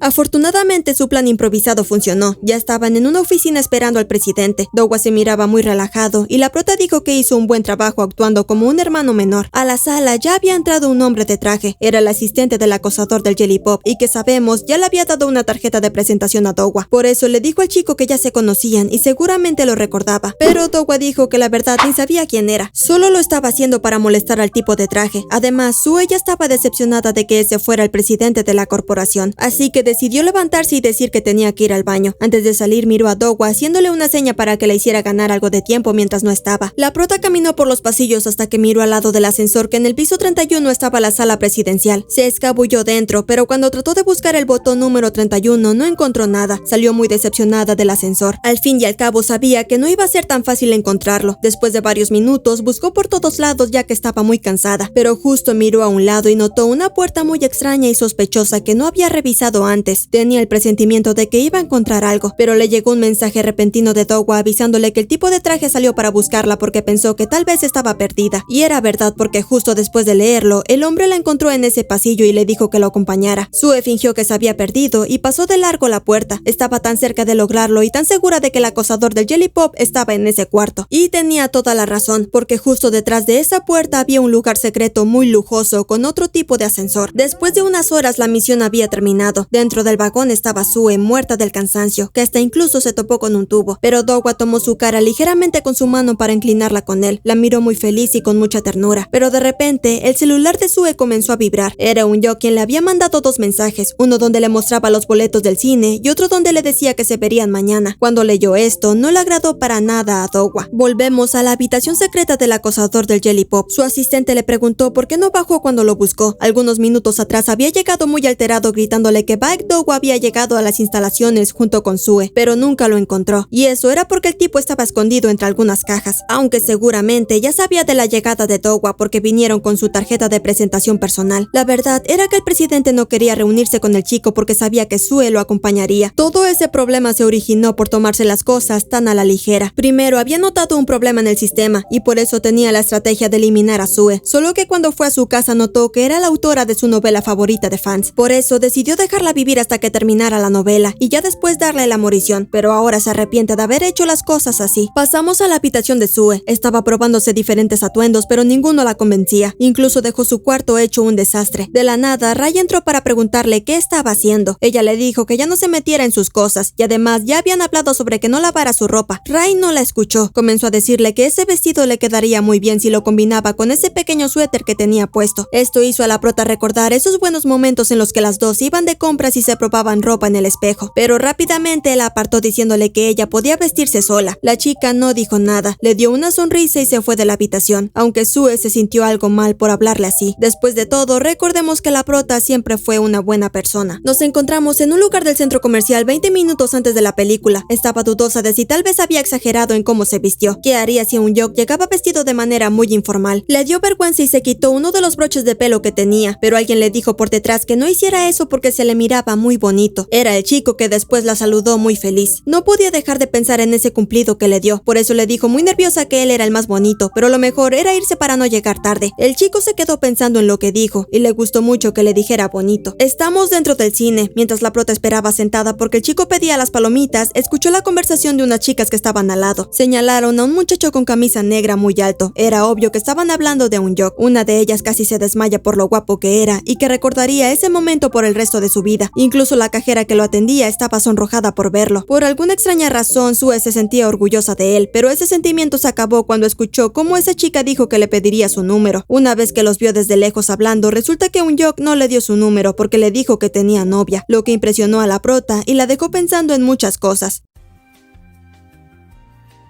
Afortunadamente su plan improvisado funcionó. Ya estaban en una oficina esperando al presidente. Dowa se miraba muy relajado y la prota dijo que hizo un buen trabajo actuando como un hermano menor. A la sala ya había entrado un hombre de traje. Era el asistente del acosador del Jelly Pop y que sabemos ya le había dado una tarjeta de presentación a Dowa. Por eso le dijo al chico que ya se conocían y seguramente lo recordaba. Pero Dowa dijo que la verdad ni sabía quién era. Solo lo estaba haciendo para molestar al tipo de traje. Además, Sue ya estaba decepcionada de que ese fuera el presidente de la corporación. Así que decidió levantarse y decir que tenía que ir al baño. Antes de salir miró a Dowa haciéndole una seña para que le hiciera ganar algo de tiempo mientras no estaba. La prota caminó por los pasillos hasta que miró al lado del ascensor que en el piso 31 estaba la sala presidencial. Se escabulló dentro, pero cuando trató de buscar el botón número 31 no encontró nada. Salió muy decepcionada del ascensor. Al fin y al cabo sabía que no iba a ser tan fácil encontrarlo. Después de varios minutos buscó por todos lados ya que estaba muy cansada, pero justo miró a un lado y notó una puerta muy extraña y sospechosa que no había revisado antes. Tenía el presentimiento de que iba a encontrar algo, pero le llegó un mensaje repentino de Dowa avisándole que el tipo de traje salió para buscarla porque pensó que tal vez estaba perdida. Y era verdad porque justo después de leerlo, el hombre la encontró en ese pasillo y le dijo que lo acompañara. Sue fingió que se había perdido y pasó de largo la puerta. Estaba tan cerca de lograrlo y tan segura de que el acosador del Jelly Pop estaba en ese cuarto. Y tenía toda la razón, porque justo detrás de esa puerta había un lugar secreto muy lujoso con otro tipo de ascensor. Después de unas horas la misión había terminado. Dentro del vagón estaba Sue muerta del cansancio, que hasta incluso se topó con un tubo, pero Dowa tomó su cara ligeramente con su mano para inclinarla con él. La miró muy feliz y con mucha ternura, pero de repente el celular de Sue comenzó a vibrar. Era un yo quien le había mandado dos mensajes, uno donde le mostraba los boletos del cine y otro donde le decía que se verían mañana. Cuando leyó esto, no le agradó para nada a Dowa. Volvemos a la habitación secreta del acosador del Jelly Pop. Su asistente le preguntó por qué no bajó cuando lo buscó. Algunos minutos atrás había llegado muy alterado gritándole que Dowa había llegado a las instalaciones junto con Sue, pero nunca lo encontró, y eso era porque el tipo estaba escondido entre algunas cajas, aunque seguramente ya sabía de la llegada de Dowa porque vinieron con su tarjeta de presentación personal. La verdad era que el presidente no quería reunirse con el chico porque sabía que Sue lo acompañaría. Todo ese problema se originó por tomarse las cosas tan a la ligera. Primero había notado un problema en el sistema y por eso tenía la estrategia de eliminar a Sue, solo que cuando fue a su casa notó que era la autora de su novela favorita de fans. Por eso decidió dejarla dejarla vivir hasta que terminara la novela y ya después darle la morición, pero ahora se arrepiente de haber hecho las cosas así. Pasamos a la habitación de Sue. Estaba probándose diferentes atuendos, pero ninguno la convencía. Incluso dejó su cuarto hecho un desastre. De la nada, Ray entró para preguntarle qué estaba haciendo. Ella le dijo que ya no se metiera en sus cosas y además ya habían hablado sobre que no lavara su ropa. Ray no la escuchó. Comenzó a decirle que ese vestido le quedaría muy bien si lo combinaba con ese pequeño suéter que tenía puesto. Esto hizo a la prota recordar esos buenos momentos en los que las dos iban de compras y se probaban ropa en el espejo, pero rápidamente la apartó diciéndole que ella podía vestirse sola. La chica no dijo nada, le dio una sonrisa y se fue de la habitación, aunque Sue se sintió algo mal por hablarle así. Después de todo, recordemos que la prota siempre fue una buena persona. Nos encontramos en un lugar del centro comercial 20 minutos antes de la película. Estaba dudosa de si tal vez había exagerado en cómo se vistió. ¿Qué haría si Eun-Jook llegaba vestido de manera muy informal? Le dio vergüenza y se quitó uno de los broches de pelo que tenía, pero alguien le dijo por detrás que no hiciera eso porque se le miraba muy bonito. Era el chico que después la saludó muy feliz. No podía dejar de pensar en ese cumplido que le dio, por eso le dijo muy nerviosa que él era el más bonito, pero lo mejor era irse para no llegar tarde. El chico se quedó pensando en lo que dijo y le gustó mucho que le dijera bonito. Estamos dentro del cine. Mientras la prota esperaba sentada porque el chico pedía las palomitas, escuchó la conversación de unas chicas que estaban al lado. Señalaron a un muchacho con camisa negra muy alto. Era obvio que estaban hablando de Eun-Jook. Una de ellas casi se desmaya por lo guapo que era y que recordaría ese momento por el resto de su vida. Incluso la cajera que lo atendía estaba sonrojada por verlo. Por alguna extraña razón, Sue se sentía orgullosa de él, pero ese sentimiento se acabó cuando escuchó cómo esa chica dijo que le pediría su número. Una vez que los vio desde lejos hablando, resulta que Eun-Jook no le dio su número porque le dijo que tenía novia, lo que impresionó a la prota y la dejó pensando en muchas cosas.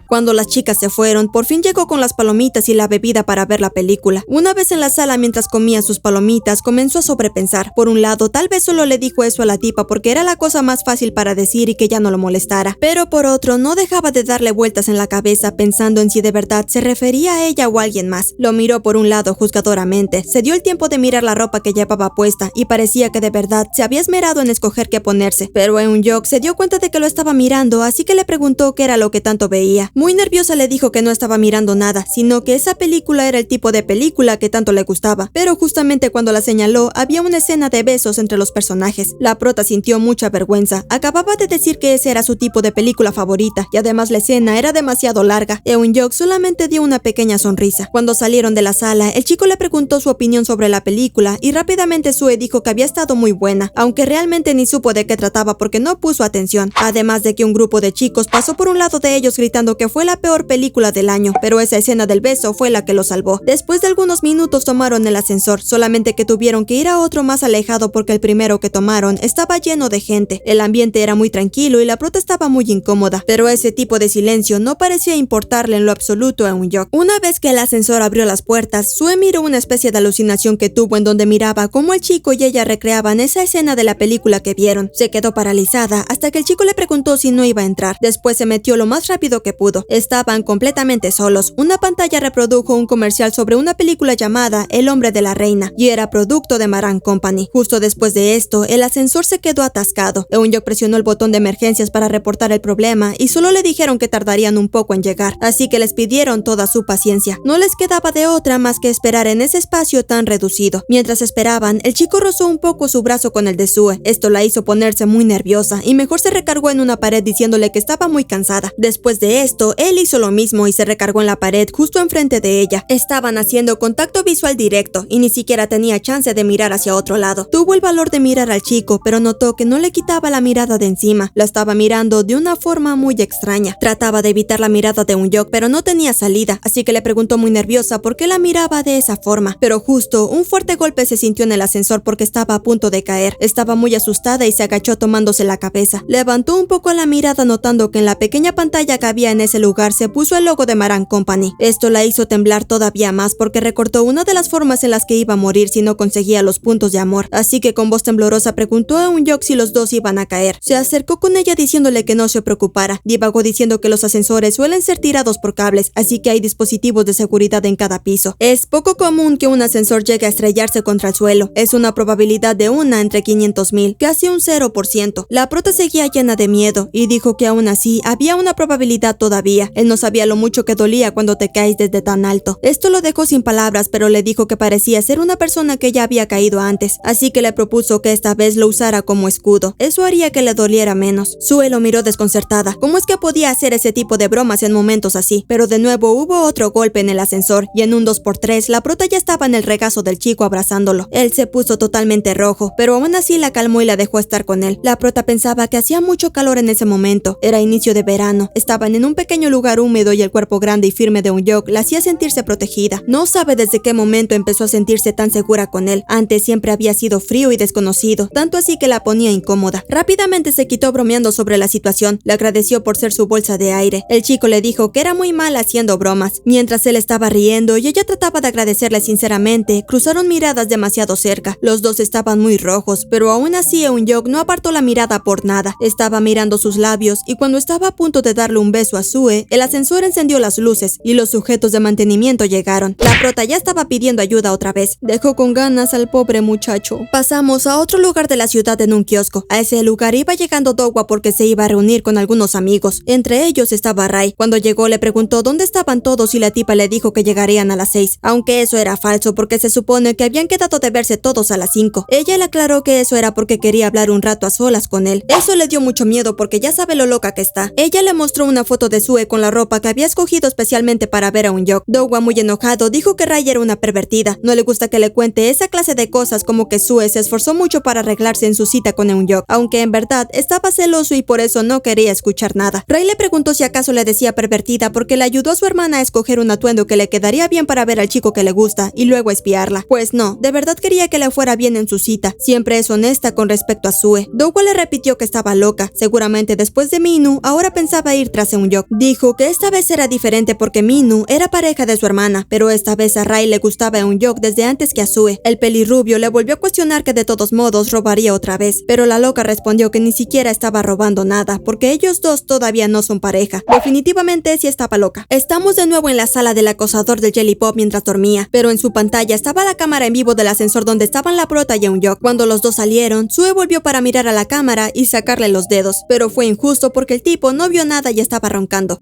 Cuando las chicas se fueron, por fin llegó con las palomitas y la bebida para ver la película. Una vez en la sala mientras comía sus palomitas, comenzó a sobrepensar. Por un lado, tal vez solo le dijo eso a la tipa porque era la cosa más fácil para decir y que ya no lo molestara. Pero por otro, no dejaba de darle vueltas en la cabeza pensando en si de verdad se refería a ella o a alguien más. Lo miró por un lado juzgadoramente, se dio el tiempo de mirar la ropa que llevaba puesta y parecía que de verdad se había esmerado en escoger qué ponerse. Pero Eun-Jook se dio cuenta de que lo estaba mirando, así que le preguntó qué era lo que tanto veía. Muy nerviosa le dijo que no estaba mirando nada, sino que esa película era el tipo de película que tanto le gustaba. Pero justamente cuando la señaló, había una escena de besos entre los personajes. La prota sintió mucha vergüenza. Acababa de decir que ese era su tipo de película favorita, y además la escena era demasiado larga. Eun-Jook solamente dio una pequeña sonrisa. Cuando salieron de la sala, el chico le preguntó su opinión sobre la película, y rápidamente Sue dijo que había estado muy buena, aunque realmente ni supo de qué trataba porque no puso atención. Además de que un grupo de chicos pasó por un lado de ellos gritando que fue la peor película del año, pero esa escena del beso fue la que lo salvó. Después de algunos minutos tomaron el ascensor, solamente que tuvieron que ir a otro más alejado porque el primero que tomaron estaba lleno de gente. El ambiente era muy tranquilo y la prota estaba muy incómoda, pero ese tipo de silencio no parecía importarle en lo absoluto a Eun-Jook. Una vez que el ascensor abrió las puertas, Sue miró una especie de alucinación que tuvo en donde miraba cómo el chico y ella recreaban esa escena de la película que vieron. Se quedó paralizada hasta que el chico le preguntó si no iba a entrar. Después se metió lo más rápido que pudo. Estaban completamente solos. Una pantalla reprodujo un comercial sobre una película llamada El hombre de la reina y era producto de Maran Company. Justo después de esto, el ascensor se quedó atascado. Eun-Jook presionó el botón de emergencias para reportar el problema y solo le dijeron que tardarían un poco en llegar, así que les pidieron toda su paciencia. No les quedaba de otra más que esperar en ese espacio tan reducido. Mientras esperaban, el chico rozó un poco su brazo con el de Sue. Esto la hizo ponerse muy nerviosa y mejor se recargó en una pared diciéndole que estaba muy cansada. Después de esto, él hizo lo mismo y se recargó en la pared justo enfrente de ella. Estaban haciendo contacto visual directo y ni siquiera tenía chance de mirar hacia otro lado. Tuvo el valor de mirar al chico, pero notó que no le quitaba la mirada de encima. La estaba mirando de una forma muy extraña. Trataba de evitar la mirada de Eun-Jook, pero no tenía salida, así que le preguntó muy nerviosa por qué la miraba de esa forma. Pero justo un fuerte golpe se sintió en el ascensor porque estaba a punto de caer. Estaba muy asustada y se agachó tomándose la cabeza. Levantó un poco la mirada notando que en la pequeña pantalla que había en ese lugar se puso el logo de Maran Company. Esto la hizo temblar todavía más porque recordó una de las formas en las que iba a morir si no conseguía los puntos de amor. Así que con voz temblorosa preguntó a Eun-Jook si los dos iban a caer. Se acercó con ella diciéndole que no se preocupara. Divagó diciendo que los ascensores suelen ser tirados por cables, así que hay dispositivos de seguridad en cada piso. Es poco común que un ascensor llegue a estrellarse contra el suelo. Es una probabilidad de 1 entre 500,000, casi un 0%. La prota seguía llena de miedo y dijo que aún así había una probabilidad todavía sabía. Él no sabía lo mucho que dolía cuando te caes desde tan alto. Esto lo dejó sin palabras, pero le dijo que parecía ser una persona que ya había caído antes, así que le propuso que esta vez lo usara como escudo. Eso haría que le doliera menos. Sue lo miró desconcertada. ¿Cómo es que podía hacer ese tipo de bromas en momentos así? Pero de nuevo hubo otro golpe en el ascensor, y en un 2x3 la prota ya estaba en el regazo del chico abrazándolo. Él se puso totalmente rojo, pero aún así la calmó y la dejó estar con él. La prota pensaba que hacía mucho calor en ese momento. Era inicio de verano. Estaban en un pequeño lugar húmedo y el cuerpo grande y firme de Eun-Yok la hacía sentirse protegida. No sabe desde qué momento empezó a sentirse tan segura con él. Antes siempre había sido frío y desconocido, tanto así que la ponía incómoda. Rápidamente se quitó bromeando sobre la situación. Le agradeció por ser su bolsa de aire. El chico le dijo que era muy mal haciendo bromas. Mientras él estaba riendo y ella trataba de agradecerle sinceramente, cruzaron miradas demasiado cerca. Los dos estaban muy rojos, pero aún así Eun-Yok no apartó la mirada por nada. Estaba mirando sus labios y cuando estaba a punto de darle un beso a Sue, el ascensor encendió las luces y los sujetos de mantenimiento llegaron. La prota ya estaba pidiendo ayuda otra vez. Dejó con ganas al pobre muchacho. Pasamos a otro lugar de la ciudad en un kiosco. A ese lugar iba llegando Do-hwa porque se iba a reunir con algunos amigos. Entre ellos estaba Rai. Cuando llegó le preguntó dónde estaban todos y la tipa le dijo que llegarían a las 6, aunque eso era falso porque se supone que habían quedado de verse todos a las 5. Ella le aclaró que eso era porque quería hablar un rato a solas con él. Eso le dio mucho miedo porque ya sabe lo loca que está. Ella le mostró una foto de Sue con la ropa que había escogido especialmente para ver a Eun-Yok. Do-hwa, muy enojado, dijo que Rai era una pervertida. No le gusta que le cuente esa clase de cosas, como que Sue se esforzó mucho para arreglarse en su cita con Eun-Yok, aunque en verdad estaba celoso y por eso no quería escuchar nada. Rai le preguntó si acaso le decía pervertida porque le ayudó a su hermana a escoger un atuendo que le quedaría bien para ver al chico que le gusta y luego espiarla. Pues no, de verdad quería que le fuera bien en su cita. Siempre es honesta con respecto a Sue. Do-hwa le repitió que estaba loca. Seguramente después de Minu, ahora pensaba ir tras Eun-Yok. Dijo que esta vez era diferente porque Minu era pareja de su hermana, pero esta vez a Rai le gustaba Eun-Yok desde antes que a Sue. El pelirrubio le volvió a cuestionar que de todos modos robaría otra vez, pero la loca respondió que ni siquiera estaba robando nada, porque ellos dos todavía no son pareja. Definitivamente sí estaba loca. Estamos de nuevo en la sala del acosador del Jelly Pop mientras dormía, pero en su pantalla estaba la cámara en vivo del ascensor donde estaban la prota y Eun-Yok. Cuando los dos salieron, Sue volvió para mirar a la cámara y sacarle los dedos, pero fue injusto porque el tipo no vio nada y estaba roncando.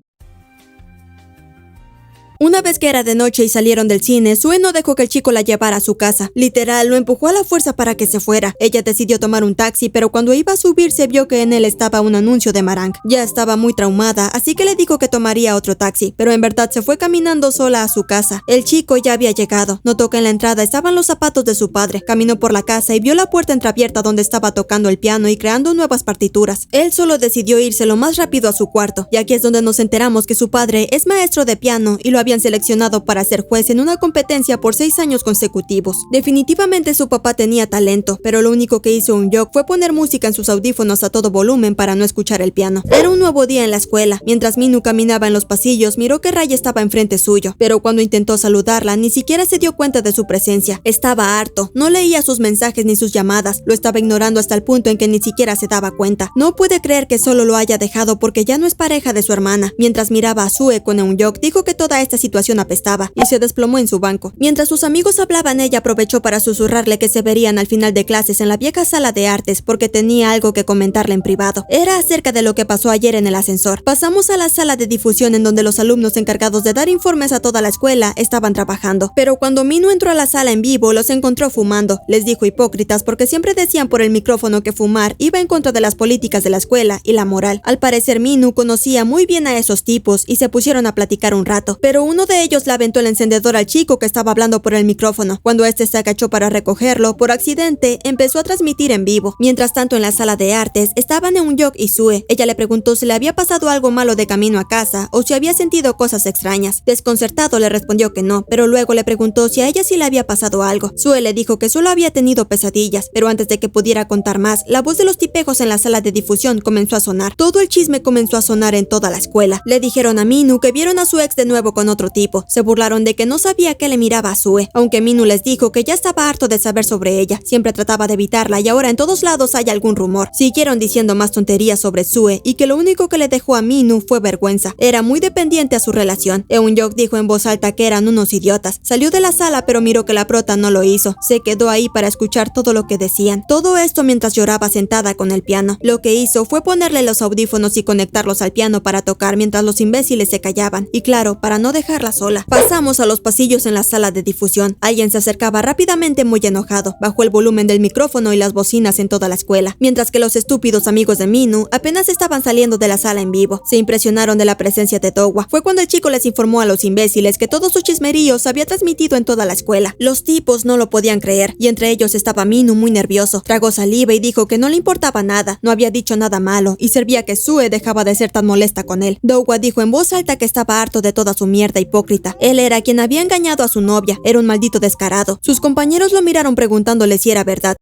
Una vez que era de noche y salieron del cine, Sue no dejó que el chico la llevara a su casa. Literal, lo empujó a la fuerza para que se fuera. Ella decidió tomar un taxi, pero cuando iba a subirse vio que en él estaba un anuncio de Marang. Ya estaba muy traumada, así que le dijo que tomaría otro taxi, pero en verdad se fue caminando sola a su casa. El chico ya había llegado. Notó que en la entrada estaban los zapatos de su padre. Caminó por la casa y vio la puerta entreabierta donde estaba tocando el piano y creando nuevas partituras. Él solo decidió irse lo más rápido a su cuarto, y aquí es donde nos enteramos que su padre es maestro de piano y lo habían seleccionado para ser juez en una competencia por 6 años consecutivos. Definitivamente su papá tenía talento, pero lo único que hizo Eun-Yok fue poner música en sus audífonos a todo volumen para no escuchar el piano. Era un nuevo día en la escuela. Mientras Minu caminaba en los pasillos, miró que Rai estaba enfrente suyo, pero cuando intentó saludarla, ni siquiera se dio cuenta de su presencia. Estaba harto, no leía sus mensajes ni sus llamadas, lo estaba ignorando hasta el punto en que ni siquiera se daba cuenta. No puede creer que solo lo haya dejado porque ya no es pareja de su hermana. Mientras miraba a Sue con Eun-Yok, dijo que toda esta situación apestaba y se desplomó en su banco. Mientras sus amigos hablaban, ella aprovechó para susurrarle que se verían al final de clases en la vieja sala de artes porque tenía algo que comentarle en privado. Era acerca de lo que pasó ayer en el ascensor. Pasamos a la sala de difusión en donde los alumnos encargados de dar informes a toda la escuela estaban trabajando, pero cuando Minu entró a la sala en vivo los encontró fumando. Les dijo hipócritas porque siempre decían por el micrófono que fumar iba en contra de las políticas de la escuela y la moral. Al parecer Minu conocía muy bien a esos tipos y se pusieron a platicar un rato, pero uno de ellos le aventó el encendedor al chico que estaba hablando por el micrófono. Cuando este se agachó para recogerlo, por accidente empezó a transmitir en vivo. Mientras tanto en la sala de artes estaban Eun-Yok y Sue. Ella le preguntó si le había pasado algo malo de camino a casa o si había sentido cosas extrañas. Desconcertado le respondió que no, pero luego le preguntó si a ella sí le había pasado algo. Sue le dijo que solo había tenido pesadillas, pero antes de que pudiera contar más, la voz de los tipejos en la sala de difusión comenzó a sonar. Todo el chisme comenzó a sonar en toda la escuela. Le dijeron a Minu que vieron a su ex de nuevo con otro tipo. Se burlaron de que no sabía que le miraba a Sue, aunque Minu les dijo que ya estaba harto de saber sobre ella. Siempre trataba de evitarla y ahora en todos lados hay algún rumor. Siguieron diciendo más tonterías sobre Sue y que lo único que le dejó a Minu fue vergüenza. Era muy dependiente a su relación. Eun-yok dijo en voz alta que eran unos idiotas. Salió de la sala pero miró que la prota no lo hizo. Se quedó ahí para escuchar todo lo que decían. Todo esto mientras lloraba sentada con el piano. Lo que hizo fue ponerle los audífonos y conectarlos al piano para tocar mientras los imbéciles se callaban. Y claro, para no dejarla sola. Pasamos a los pasillos en la sala de difusión. Alguien se acercaba rápidamente muy enojado. Bajó el volumen del micrófono y las bocinas en toda la escuela. Mientras que los estúpidos amigos de Minu apenas estaban saliendo de la sala en vivo. Se impresionaron de la presencia de Dowa. Fue cuando el chico les informó a los imbéciles que todo su chismerío se había transmitido en toda la escuela. Los tipos no lo podían creer y entre ellos estaba Minu muy nervioso. Tragó saliva y dijo que no le importaba nada, no había dicho nada malo y servía que Sue dejaba de ser tan molesta con él. Dowa dijo en voz alta que estaba harto de toda su mierda hipócrita. Él era quien había engañado a su novia, era un maldito descarado. Sus compañeros lo miraron preguntándole si era verdad.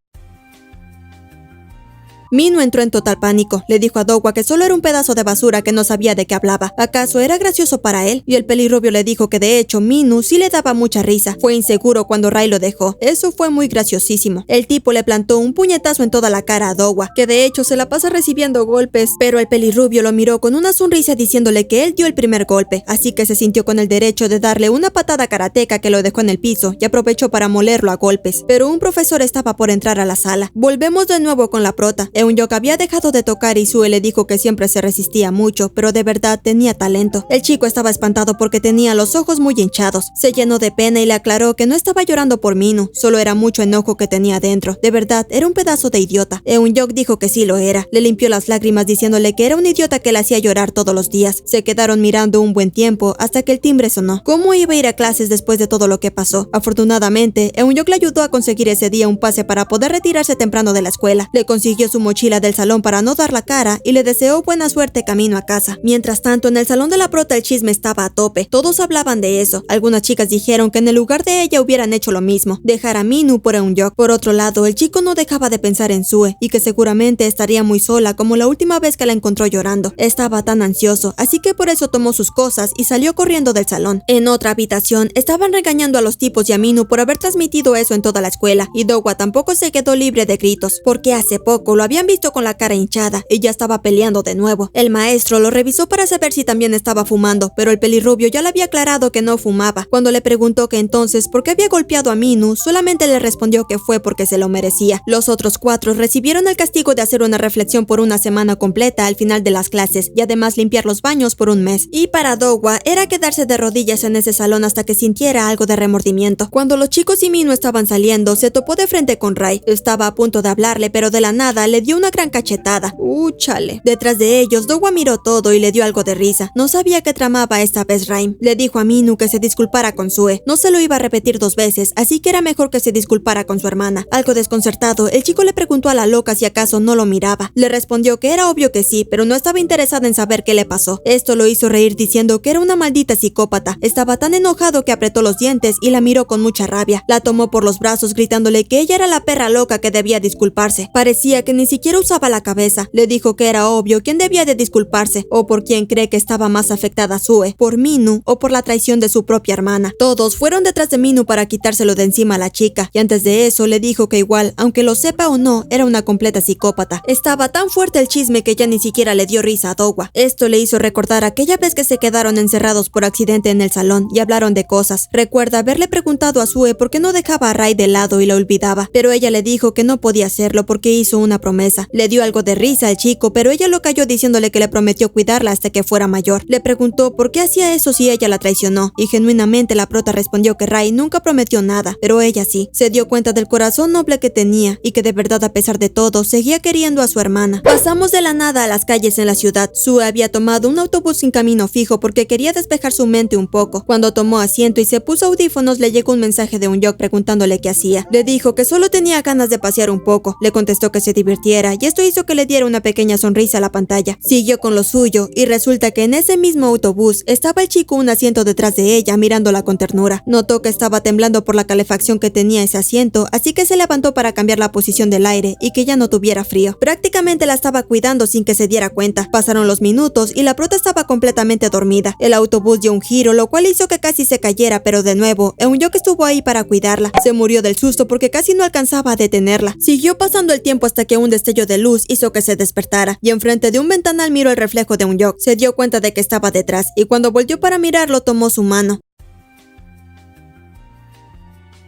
Minu entró en total pánico. Le dijo a Dowa que solo era un pedazo de basura que no sabía de qué hablaba. ¿Acaso era gracioso para él? Y el pelirrubio le dijo que de hecho Minu sí le daba mucha risa. Fue inseguro cuando Rai lo dejó. Eso fue muy graciosísimo. El tipo le plantó un puñetazo en toda la cara a Dowa, que de hecho se la pasa recibiendo golpes, pero el pelirrubio lo miró con una sonrisa diciéndole que él dio el primer golpe, así que se sintió con el derecho de darle una patada karateca que lo dejó en el piso y aprovechó para molerlo a golpes. Pero un profesor estaba por entrar a la sala. Volvemos de nuevo con la prota. Eun-yok había dejado de tocar y Sue le dijo que siempre se resistía mucho, pero de verdad tenía talento. El chico estaba espantado porque tenía los ojos muy hinchados. Se llenó de pena y le aclaró que no estaba llorando por Minu, solo era mucho enojo que tenía dentro. De verdad, era un pedazo de idiota. Eun-yok dijo que sí lo era. Le limpió las lágrimas diciéndole que era un idiota que le hacía llorar todos los días. Se quedaron mirando un buen tiempo hasta que el timbre sonó. ¿Cómo iba a ir a clases después de todo lo que pasó? Afortunadamente, Eun-yok le ayudó a conseguir ese día un pase para poder retirarse temprano de la escuela. Le consiguió su mochila del salón para no dar la cara y le deseó buena suerte camino a casa. Mientras tanto, en el salón de la prota el chisme estaba a tope. Todos hablaban de eso. Algunas chicas dijeron que en el lugar de ella hubieran hecho lo mismo, dejar a Minu por Eun-yok. Por otro lado, el chico no dejaba de pensar en Sue y que seguramente estaría muy sola como la última vez que la encontró llorando. Estaba tan ansioso, así que por eso tomó sus cosas y salió corriendo del salón. En otra habitación, estaban regañando a los tipos y a Minu por haber transmitido eso en toda la escuela, y Dowa tampoco se quedó libre de gritos, porque hace poco lo habían visto con la cara hinchada y ya estaba peleando de nuevo. El maestro lo revisó para saber si también estaba fumando, pero el pelirrubio ya le había aclarado que no fumaba. Cuando le preguntó que entonces por qué había golpeado a Minu, solamente le respondió que fue porque se lo merecía. Los otros 4 recibieron el castigo de hacer una reflexión por una semana completa al final de las clases y además limpiar los baños por un mes. Y para Dowa era quedarse de rodillas en ese salón hasta que sintiera algo de remordimiento. Cuando los chicos y Minu estaban saliendo, se topó de frente con Rai. Estaba a punto de hablarle, pero de la nada le dio una gran cachetada. Chale. Detrás de ellos, Dowa miró todo y le dio algo de risa. No sabía qué tramaba esta vez Rai. Le dijo a Minu que se disculpara con Sue. No se lo iba a repetir 2 veces, así que era mejor que se disculpara con su hermana. Algo desconcertado, el chico le preguntó a la loca si acaso no lo miraba. Le respondió que era obvio que sí, pero no estaba interesada en saber qué le pasó. Esto lo hizo reír diciendo que era una maldita psicópata. Estaba tan enojado que apretó los dientes y la miró con mucha rabia. La tomó por los brazos gritándole que ella era la perra loca que debía disculparse. Parecía que ni siquiera usaba la cabeza. Le dijo que era obvio quién debía de disculparse, o por quién cree que estaba más afectada Sue, por Minu o por la traición de su propia hermana. Todos fueron detrás de Minu para quitárselo de encima a la chica, y antes de eso le dijo que igual, aunque lo sepa o no, era una completa psicópata. Estaba tan fuerte el chisme que ya ni siquiera le dio risa a Dowa. Esto le hizo recordar aquella vez que se quedaron encerrados por accidente en el salón y hablaron de cosas. Recuerda haberle preguntado a Sue por qué no dejaba a Rai de lado y la olvidaba, pero ella le dijo que no podía hacerlo porque hizo una promesa. Le dio algo de risa al chico, pero ella lo cayó diciéndole que le prometió cuidarla hasta que fuera mayor. Le preguntó por qué hacía eso si ella la traicionó, y genuinamente la prota respondió que Rai nunca prometió nada, pero ella sí. Se dio cuenta del corazón noble que tenía y que de verdad, a pesar de todo, seguía queriendo a su hermana. Pasamos de la nada a las calles en la ciudad. Sue había tomado un autobús sin camino fijo porque quería despejar su mente un poco. Cuando tomó asiento y se puso audífonos, le llegó un mensaje de Eun-yok preguntándole qué hacía. Le dijo que solo tenía ganas de pasear un poco. Le contestó que se divirtiera sonriera y esto hizo que le diera una pequeña sonrisa a la pantalla. Siguió con lo suyo y resulta que en ese mismo autobús estaba el chico un asiento detrás de ella mirándola con ternura. Notó que estaba temblando por la calefacción que tenía ese asiento, así que se levantó para cambiar la posición del aire y que ya no tuviera frío. Prácticamente la estaba cuidando sin que se diera cuenta. Pasaron los minutos y la prota estaba completamente dormida. El autobús dio un giro, lo cual hizo que casi se cayera, pero de nuevo, Eun-yok estuvo ahí para cuidarla. Se murió del susto porque casi no alcanzaba a detenerla. Siguió pasando el tiempo hasta que un destello de luz hizo que se despertara y enfrente de un ventanal miró el reflejo de Eun-yok. Se dio cuenta de que estaba detrás y cuando volvió para mirarlo tomó su mano.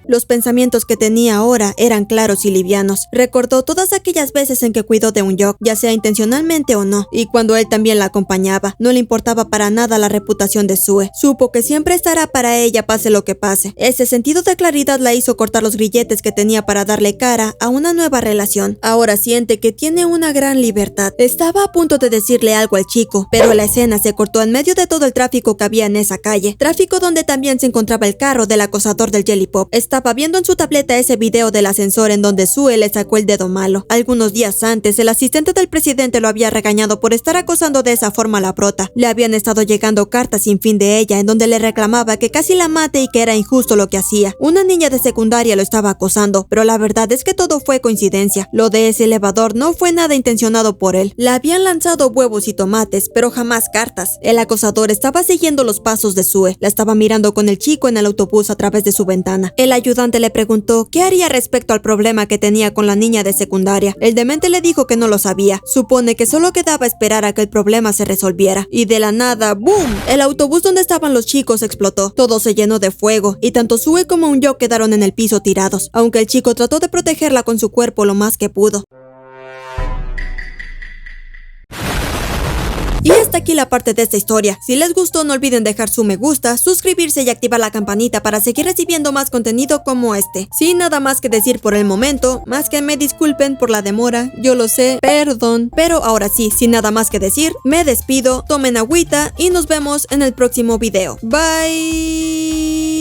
Los pensamientos que tenía ahora eran claros y livianos. Recordó todas aquellas veces en que cuidó de Eun-yok, ya sea intencionalmente o no, y cuando él también la acompañaba. No le importaba para nada la reputación de Sue. Supo que siempre estará para ella pase lo que pase. Ese sentido de claridad la hizo cortar los grilletes que tenía para darle cara a una nueva relación. Ahora siente que tiene una gran libertad. Estaba a punto de decirle algo al chico, pero la escena se cortó en medio de todo el tráfico que había en esa calle. Tráfico donde también se encontraba el carro del acosador del Jelly Pop. Estaba viendo en su tableta ese video del ascensor en donde Sue le sacó el dedo malo. Algunos días antes, el asistente del presidente lo había regañado por estar acosando de esa forma a la prota. Le habían estado llegando cartas sin fin de ella en donde le reclamaba que casi la mate y que era injusto lo que hacía. Una niña de secundaria lo estaba acosando, pero la verdad es que todo fue coincidencia. Lo de ese elevador no fue nada intencionado por él. Le habían lanzado huevos y tomates, pero jamás cartas. El acosador estaba siguiendo los pasos de Sue. La estaba mirando con el chico en el autobús a través de su ventana. El ayudante le preguntó qué haría respecto al problema que tenía con la niña de secundaria. El demente le dijo que no lo sabía. Supone que solo quedaba esperar a que el problema se resolviera. Y de la nada, ¡boom! El autobús donde estaban los chicos explotó. Todo se llenó de fuego y tanto Sue como Eun-yok quedaron en el piso tirados, aunque el chico trató de protegerla con su cuerpo lo más que pudo. Y hasta aquí la parte de esta historia. Si les gustó, no olviden dejar su me gusta, suscribirse y activar la campanita para seguir recibiendo más contenido como este. Sin nada más que decir por el momento, más que me disculpen por la demora, yo lo sé, perdón. Pero ahora sí, sin nada más que decir, me despido, tomen agüita y nos vemos en el próximo video. Bye.